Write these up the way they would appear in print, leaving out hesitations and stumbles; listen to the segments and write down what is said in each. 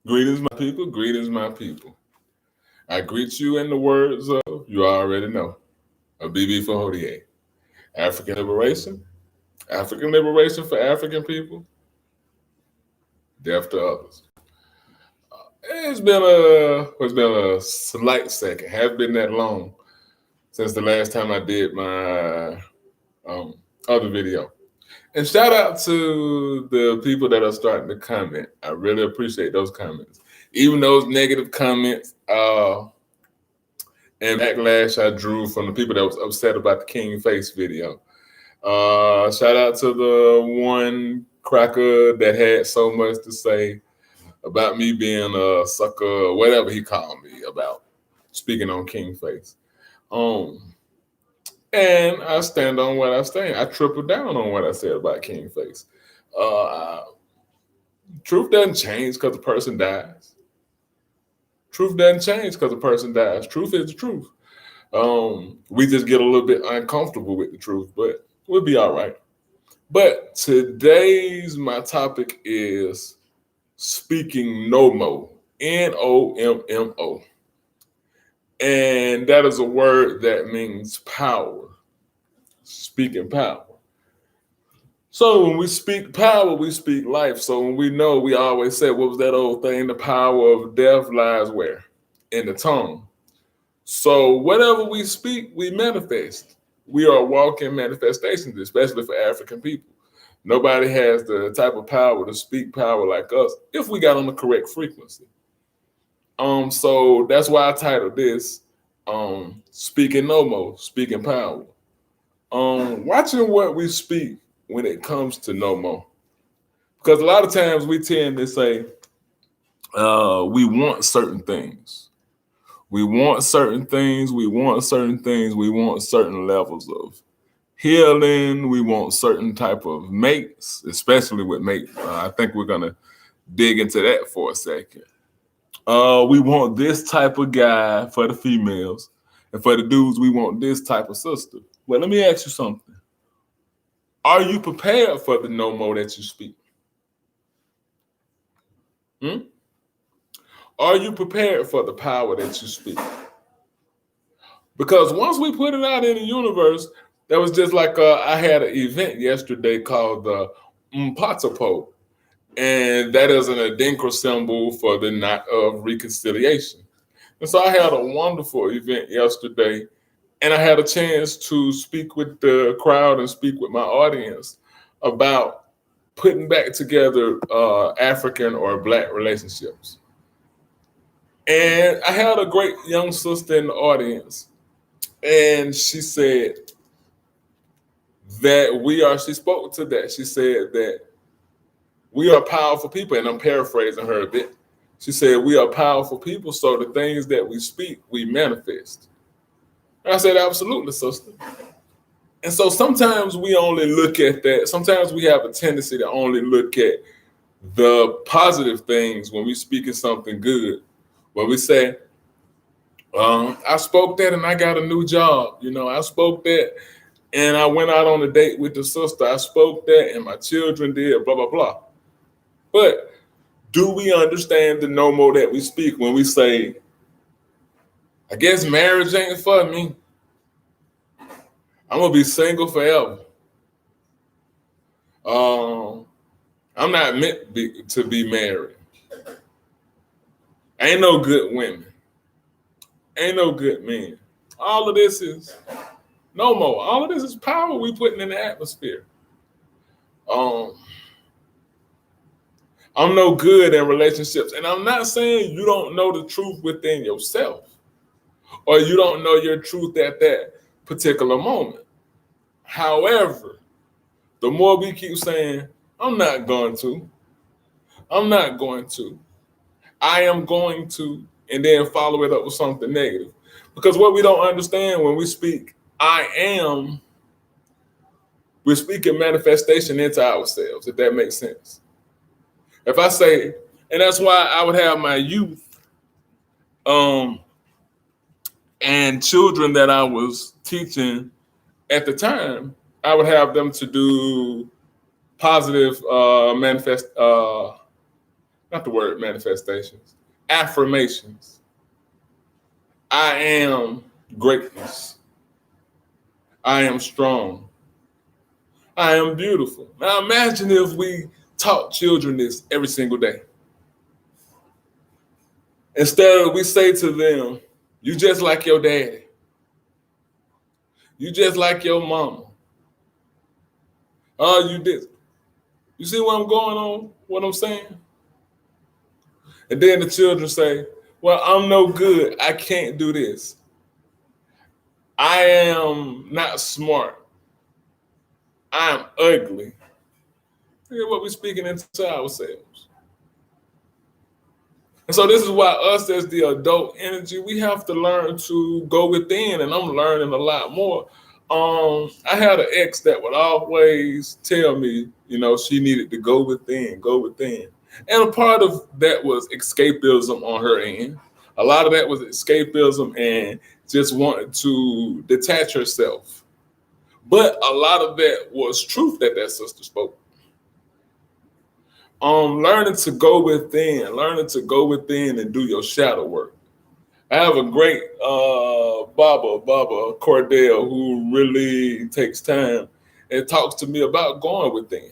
Greetings, my people. Greetings, my people. I greet you in the words of, you already know, a BB for Hodier. African liberation for African people, death to others. It's been a slight second. Haven't been that long since the last time I did my other video. And shout out to the people that are starting to comment. I really appreciate those comments. Even those negative comments, and backlash I drew from the people that was upset about the King Face video. Shout out to the one cracker that had so much to say about me being a sucker, whatever he called me about speaking on King Face. And I stand on what I stand. I tripled down on what I said about King Face. Truth doesn't change because a person dies. Truth doesn't change because a person dies. Truth is the truth. We just get a little bit uncomfortable with the truth, but we'll be all right. But my topic is speaking Nommo, Nommo. And that is a word that means power, speaking power. So when we speak power, we speak life. So when we know, we always say, what was that old thing? The power of death lies where? In the tongue. So whatever we speak, we manifest. We are walking manifestations, especially for African people. Nobody has the type of power to speak power like us if we got on the correct frequency. So that's why I titled this Speaking Nommo, Speaking Power. Watching what we speak when it comes to Nommo. Because a lot of times we tend to say we want certain things. We want certain things. We want certain things. We want certain levels of healing. We want certain type of mates, especially with mate. I think we're gonna dig into that for a second. We want this type of guy for the females, and for the dudes, we want this type of sister. Well, let me ask you something. Are you prepared for the Nommo that you speak? Are you prepared for the power that you speak? Because once we put it out in the universe, that was just like I had an event yesterday called the Mpatapo, and that is an Adinkra symbol for the night of reconciliation. And so I had a wonderful event yesterday, and I had a chance to speak with the crowd and speak with my audience about putting back together African or Black relationships. And I had a great young sister in the audience, and she said she spoke to that. She said that we are powerful people, and I'm paraphrasing her a bit. She said, we are powerful people, so the things that we speak, we manifest. And I said, absolutely, sister. And so sometimes we only look at that. Sometimes we have a tendency to only look at the positive things when we speak of something good. When we say, I spoke that and I got a new job. I spoke that and I went out on a date with the sister. I spoke that and my children did, blah, blah, blah. But do we understand the Nommo that we speak when we say, I guess marriage ain't for me. I'm going to be single forever. I'm not meant to be married. Ain't no good women. Ain't no good men. All of this is Nommo. All of this is power we putting in the atmosphere. I'm no good in relationships. And I'm not saying you don't know the truth within yourself or you don't know your truth at that particular moment. However, the more we keep saying, I'm not going to, I am going to, and then follow it up with something negative. Because what we don't understand when we speak, I am, we're speaking manifestation into ourselves, if that makes sense. If I say, and that's why I would have my youth and children that I was teaching at the time, I would have them to do positive not the word manifestations, affirmations. I am greatness. I am strong. I am beautiful. Now imagine if we taught children this every single day. Instead, we say to them, you just like your daddy. You just like your mama. Oh, you did. You see what I'm going on? What I'm saying? And then the children say, well, I'm no good. I can't do this. I am not smart. I'm ugly. Look at what we're speaking into ourselves. And so this is why us as the adult energy, we have to learn to go within, and I'm learning a lot more. I had an ex that would always tell me, she needed to go within, go within. And a part of that was escapism on her end. A lot of that was escapism and just wanting to detach herself. But a lot of that was truth that sister spoke. Learning to go within and do your shadow work. I have a great Baba Cordell, who really takes time and talks to me about going within.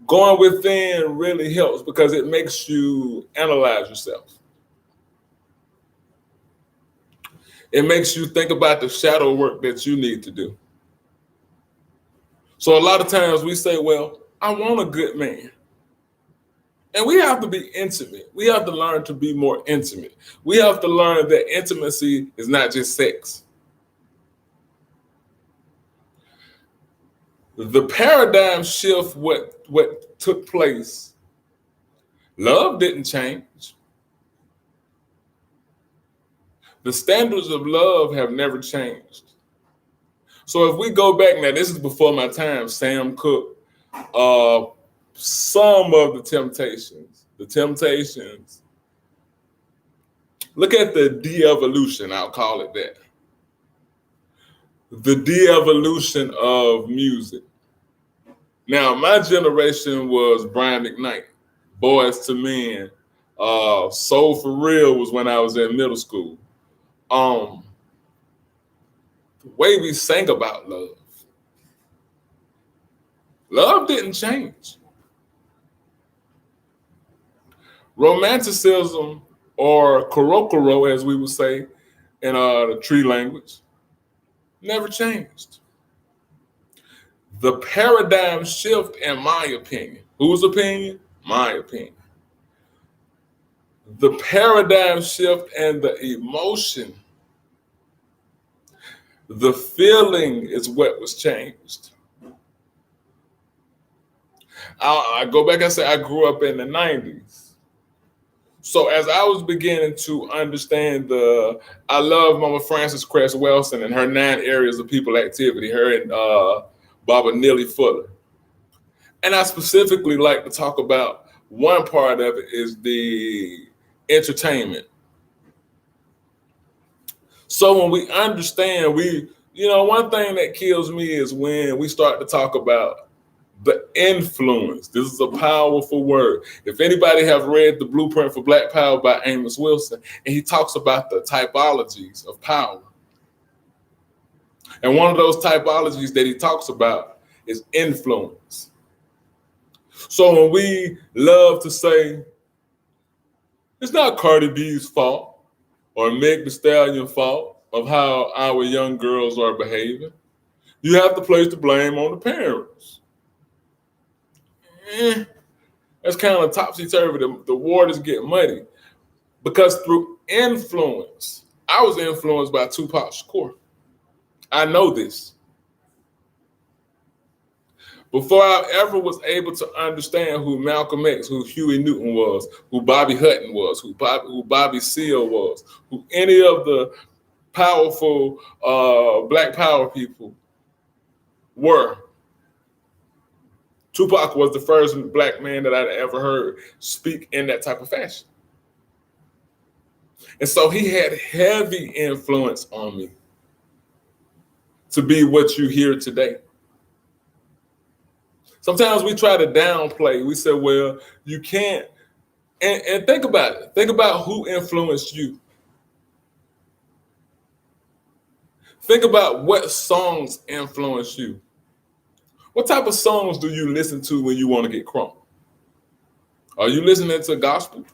Going within really helps because it makes you analyze yourself. It makes you think about the shadow work that you need to do. So a lot of times we say, well, I want a good man. And we have to be intimate. We have to learn to be more intimate. We have to learn that intimacy is not just sex. The paradigm shift, what took place, love didn't change. The standards of love have never changed. So if we go back, now this is before my time, Sam Cooke, some of the Temptations. Look at the de-evolution, I'll call it that. The de-evolution of music. Now, my generation was Brian McKnight, Boys to Men. Soul for Real was when I was in middle school. The way we sang about love didn't change. Romanticism, or korokoro, as we would say in the tree language, never changed. The paradigm shift, in my opinion, whose opinion? My opinion. The paradigm shift and the emotion, the feeling is what was changed. I go back and say I grew up in the 90s. So as I was beginning to understand I love Mama Frances Cress Welsing and her 9 areas of people activity, her and Baba Neely Fuller. And I specifically like to talk about one part of it is the entertainment. So when we understand, one thing that kills me is when we start to talk about the influence. This is a powerful word. If anybody have read The Blueprint for Black Power by Amos Wilson, and he talks about the typologies of power. And one of those typologies that he talks about is influence. So when we love to say, it's not Cardi B's fault or Meg Thee Stallion's fault of how our young girls are behaving, you have to place the blame on the parents. That's kind of topsy-turvy. The waters get muddy. Because through influence, I was influenced by Tupac Shakur. I know this. Before I ever was able to understand who Malcolm X, who Huey Newton was, who Bobby Hutton was, who Bobby Seale was, who any of the powerful Black Power people were, Tupac was the first Black man that I'd ever heard speak in that type of fashion. And so he had heavy influence on me to be what you hear today. Sometimes we try to downplay. We say, well, you can't. And think about it. Think about who influenced you. Think about what songs influence you. What type of songs do you listen to when you want to get crunk? Are you listening to gospel?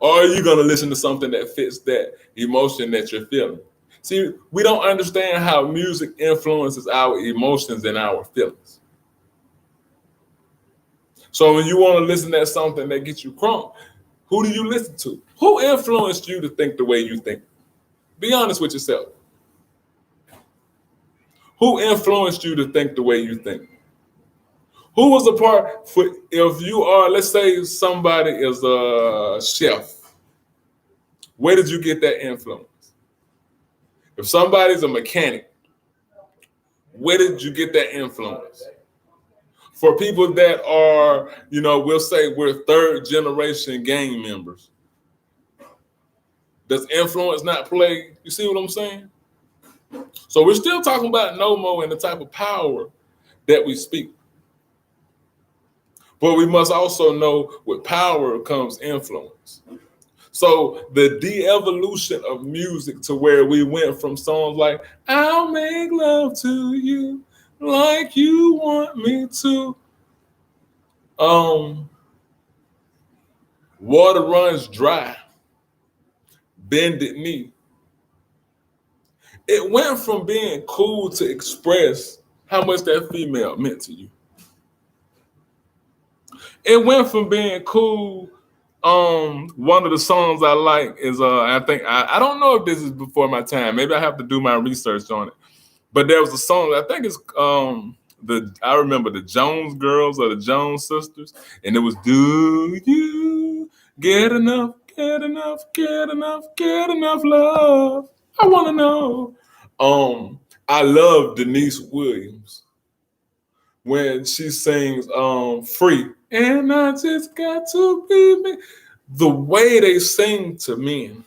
Or are you going to listen to something that fits that emotion that you're feeling? See, we don't understand how music influences our emotions and our feelings. So when you want to listen to something that gets you crunk, who do you listen to? Who influenced you to think the way you think? Be honest with yourself. Who influenced you to think the way you think? Who was a part for if you are, let's say somebody is a chef, where did you get that influence? If somebody's a mechanic, where did you get that influence? For people that are, we'll say we're third generation gang members, does influence not play? You see what I'm saying? So we're still talking about Nommo and the type of power that we speak. But we must also know with power comes influence. So the de-evolution of music to where we went from songs like I'll make love to you like you want me to. Water runs dry, bended knee. It went from being cool to express how much that female meant to you. It went from being cool. One of the songs I like is I think I don't know if this is before my time. Maybe I have to do my research on it. But there was a song, I think it's I remember the Jones Girls or the Jones Sisters, and it was Do You Get Enough, Get Enough, Get Enough, Get Enough Love? I wanna know. I love Denise Williams when she sings Free. And I just got to be me. The way they sing to men.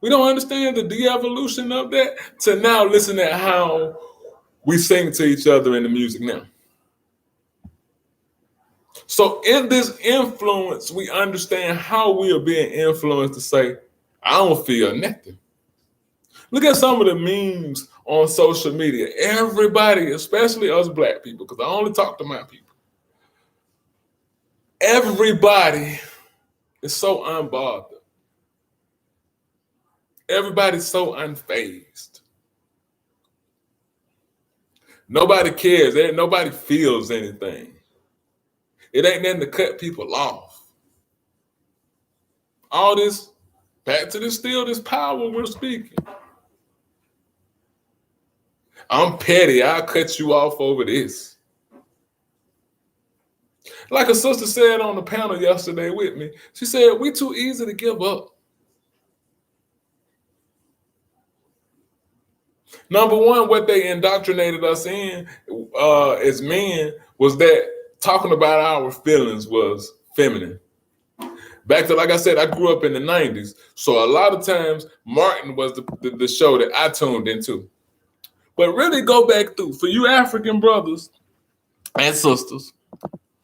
We don't understand the de-evolution of that to now listen at how we sing to each other in the music now. So in this influence, we understand how we are being influenced to say, I don't feel nothing. Look at some of the memes on social media. Everybody, especially us black people, because I only talk to my people. Everybody is so unbothered. Everybody's so unfazed. Nobody cares. Nobody feels anything. It ain't nothing to cut people off. All this, back to this power we're speaking. I'm petty. I'll cut you off over this. Like a sister said on the panel yesterday with me, she said, we too easy to give up. Number one, what they indoctrinated us in as men was that talking about our feelings was feminine. Back to, like I said, I grew up in the 90s. So a lot of times, Martin was the show that I tuned into. But really go back through, for you African brothers and sisters,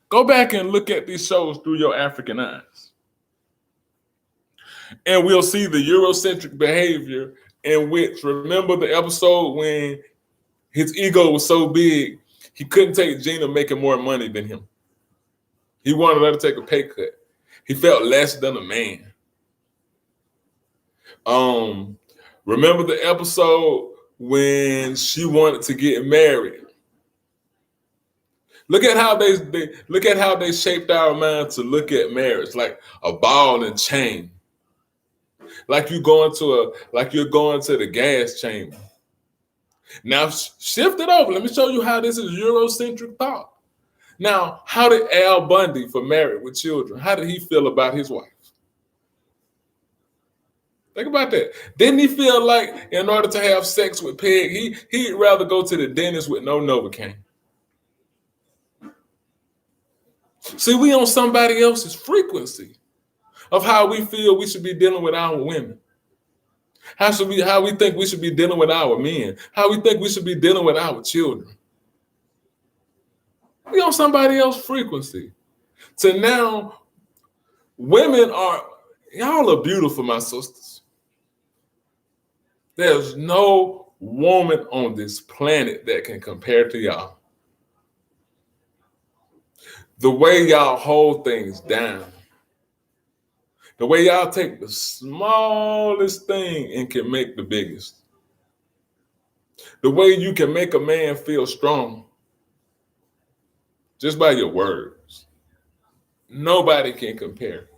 go back and look at these shows through your African eyes. And we'll see the Eurocentric behavior in which, remember the episode when his ego was so big, he couldn't take Gina making more money than him. He wanted her to take a pay cut. He felt less than a man. Remember the episode when she wanted to get married? Look at how they shaped our mind to look at marriage like a ball and chain. Like you're going to the gas chamber. Now shift it over. Let me show you how this is Eurocentric thought. Now, how did Al Bundy, for Married with Children, how did he feel about his wife? Think about that. Didn't he feel like in order to have sex with Peg, he'd rather go to the dentist with no Novocaine? See, we on somebody else's frequency of how we feel we should be dealing with our women. How we think we should be dealing with our men, how we think we should be dealing with our children. We on somebody else's frequency. So now women are, y'all are beautiful, my sisters. There's no woman on this planet that can compare to y'all. The way y'all hold things down, the way y'all take the smallest thing and can make the biggest, the way you can make a man feel strong just by your words. Nobody can compare.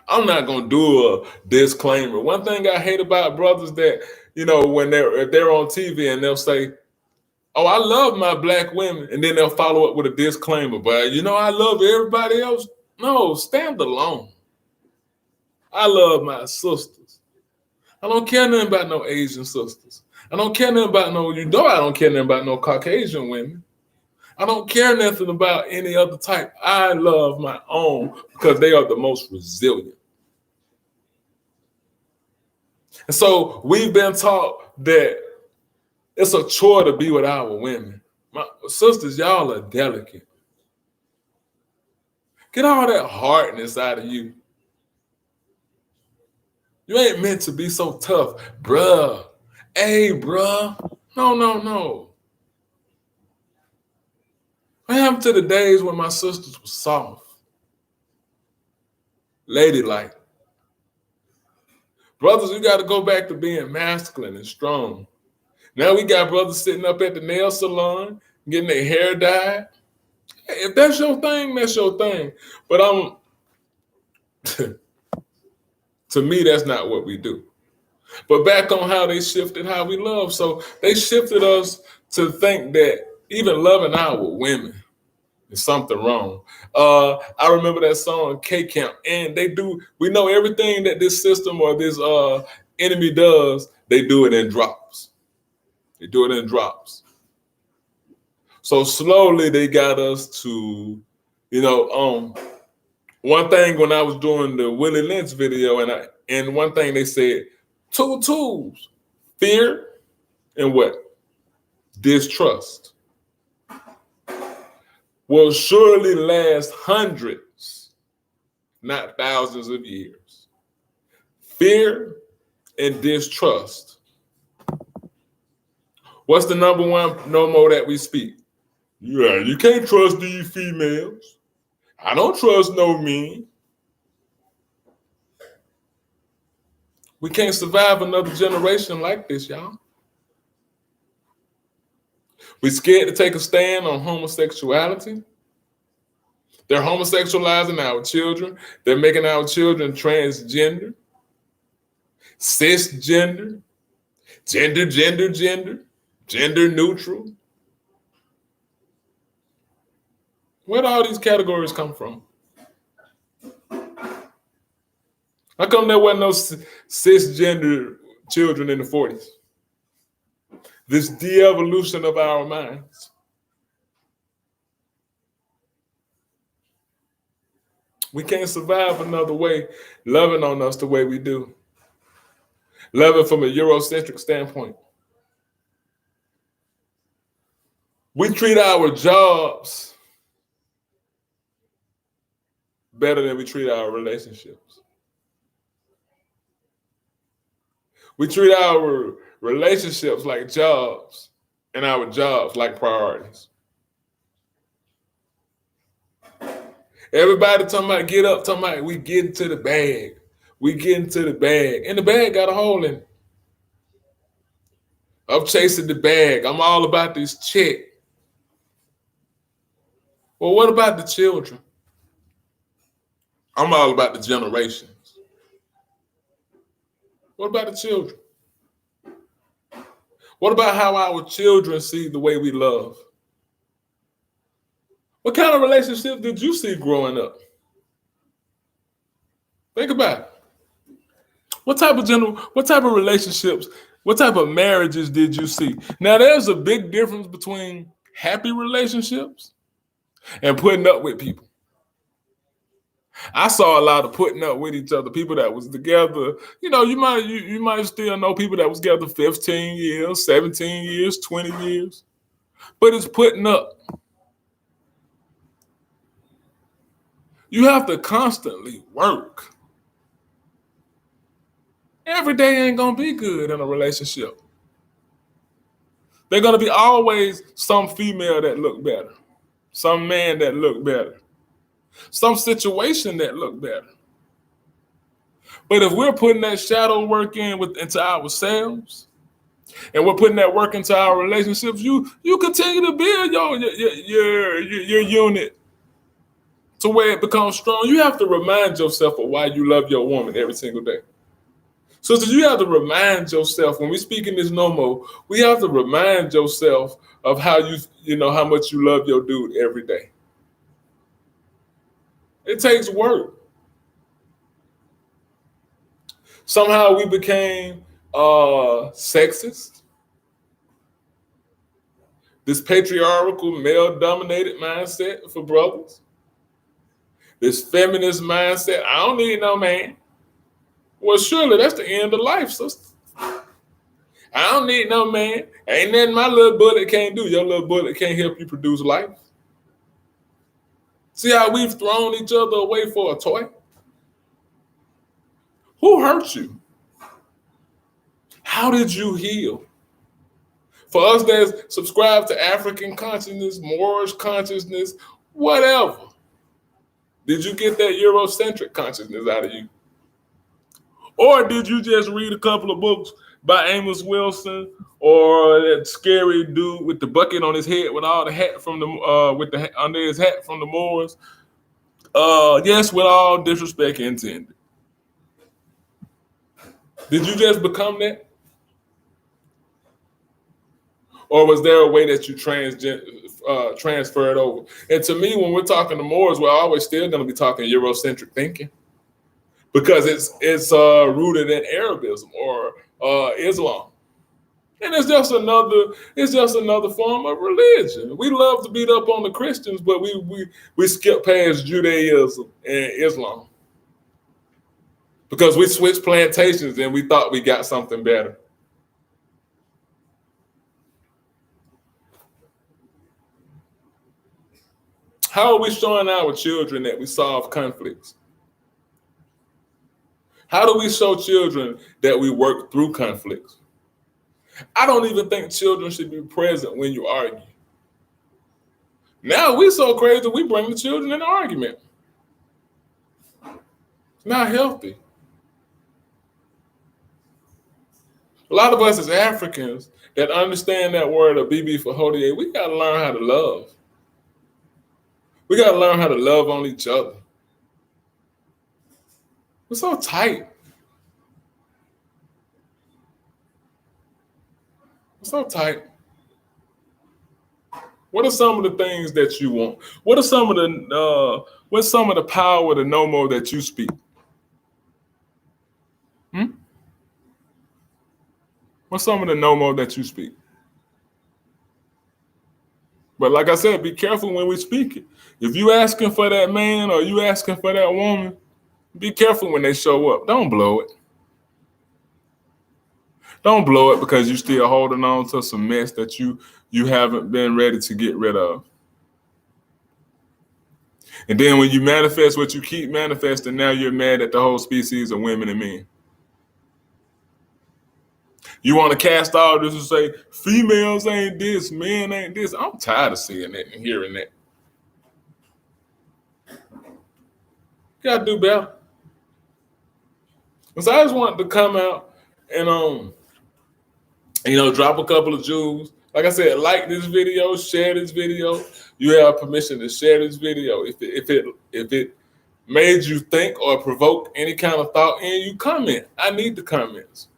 I'm not gonna do a disclaimer. One thing I hate about brothers that, when if they're on TV and they'll say, "Oh, I love my black women," and then they'll follow up with a disclaimer, but I love everybody else. No, stand alone. I love my sisters. I don't care nothing about no Asian sisters. I don't care nothing about I don't care nothing about no Caucasian women. I don't care nothing about any other type. I love my own because they are the most resilient. And so we've been taught that it's a chore to be with our women. My sisters, y'all are delicate. Get all that hardness out of you. You ain't meant to be so tough, bruh. Hey, bruh. No. What happened to the days when my sisters were soft, ladylike? Brothers, we got to go back to being masculine and strong. Now we got brothers sitting up at the nail salon, getting their hair dyed. Hey, if that's your thing, that's your thing. But to me, that's not what we do. But back on how they shifted how we love. So they shifted us to think that even loving our women is something wrong. I remember that song K Camp, and we know everything that this system or this enemy does, they do it in drops. They do it in drops. So slowly they got us to, one thing when I was doing the Willie Lynch video, and one thing they said, two tools, fear and what? Distrust. Will surely last hundreds, not thousands of years. Fear and distrust. What's the number one Nommo that we speak? Yeah, you can't trust these females. I don't trust no men. We can't survive another generation like this, y'all. We scared to take a stand on homosexuality. They're homosexualizing our children. They're making our children transgender, cisgender, gender neutral. Where do all these categories come from? How come there wasn't no cisgender children in the 40s? This de-evolution of our minds. We can't survive another way loving on us the way we do. Loving from a Eurocentric standpoint. We treat our jobs better than we treat our relationships. We treat our relationships like jobs and our jobs like priorities. Everybody talking about get up, talking about we get into the bag. We get into the bag. And the bag got a hole in it. I'm chasing the bag. I'm all about this check. Well, what about the children? I'm all about the generations. What about the children? What about how our children see the way we love? What kind of relationship did you see growing up? Think about it. What type of relationships, what type of marriages did you see? Now, there's a big difference between happy relationships and putting up with people. I saw a lot of putting up with each other, people that was together. You might still know people that was together 15 years, 17 years, 20 years. But it's putting up. You have to constantly work. Every day ain't gonna be good in a relationship. There's gonna be always some female that look better, some man that look better, some situation that look better. But if we're putting that shadow work into ourselves, and we're putting that work into our relationships, you continue to build your unit to where it becomes strong. You have to remind yourself of why you love your woman every single day. So you have to remind yourself when we speak in this Nommo, we have to remind yourself of how how much you love your dude every day. It takes work. Somehow we became sexist, this patriarchal, male-dominated mindset for brothers, this feminist mindset. I don't need no man. Well, surely that's the end of life, sister. I don't need no man. Ain't nothing my little bullet can't do. Your little bullet can't help you produce life. See how we've thrown each other away for a toy? Who hurt you? How did you heal? For us that subscribe to African consciousness, Moorish consciousness, whatever, did you get that Eurocentric consciousness out of you? Or did you just read a couple of books by Amos Wilson or that scary dude with the bucket on his head with all the hat from under his hat from the Moors? Yes, with all disrespect intended. Did you just become that? Or was there a way that you transferred over? And to me, when we're talking to Moors, we're always still going to be talking Eurocentric thinking because it's rooted in Arabism or Islam, and it's just another form of religion. We love to beat up on the Christians, but we skip past Judaism and Islam because we switched plantations and we thought we got something better. How are we showing our children that we solve conflicts? How do we show children that we work through conflicts? I don't even think children should be present when you argue. Now we so crazy we bring the children in the argument. It's not healthy. A lot of us as Africans that understand that word of BB for Hodier, we got to learn how to love. We got to learn how to love on each other. We're so tight. We're so tight. What are some of the things that you want? What's some of the power, the Nommo that you speak? What's some of the Nommo that you speak? But like I said, be careful when we speak it. If you asking for that man or you asking for that woman, be careful when they show up. Don't blow it. Don't blow it because you're still holding on to some mess that you haven't been ready to get rid of. And then when you manifest what you keep manifesting, now you're mad at the whole species of women and men. You want to cast all this and say, females ain't this, men ain't this. I'm tired of seeing that and hearing that. You gotta do better. So I just wanted to come out and drop a couple of jewels. Like I said, like this video, share this video. You have permission to share this video. If it made you think or provoke any kind of thought in you, comment. I need the comments.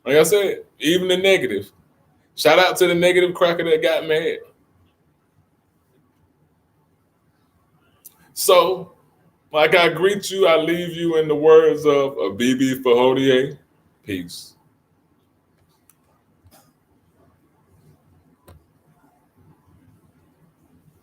Like I said, even the negative. Shout out to the negative cracker that got mad. So, like I greet you, I leave you in the words of BB for Hodier. Peace.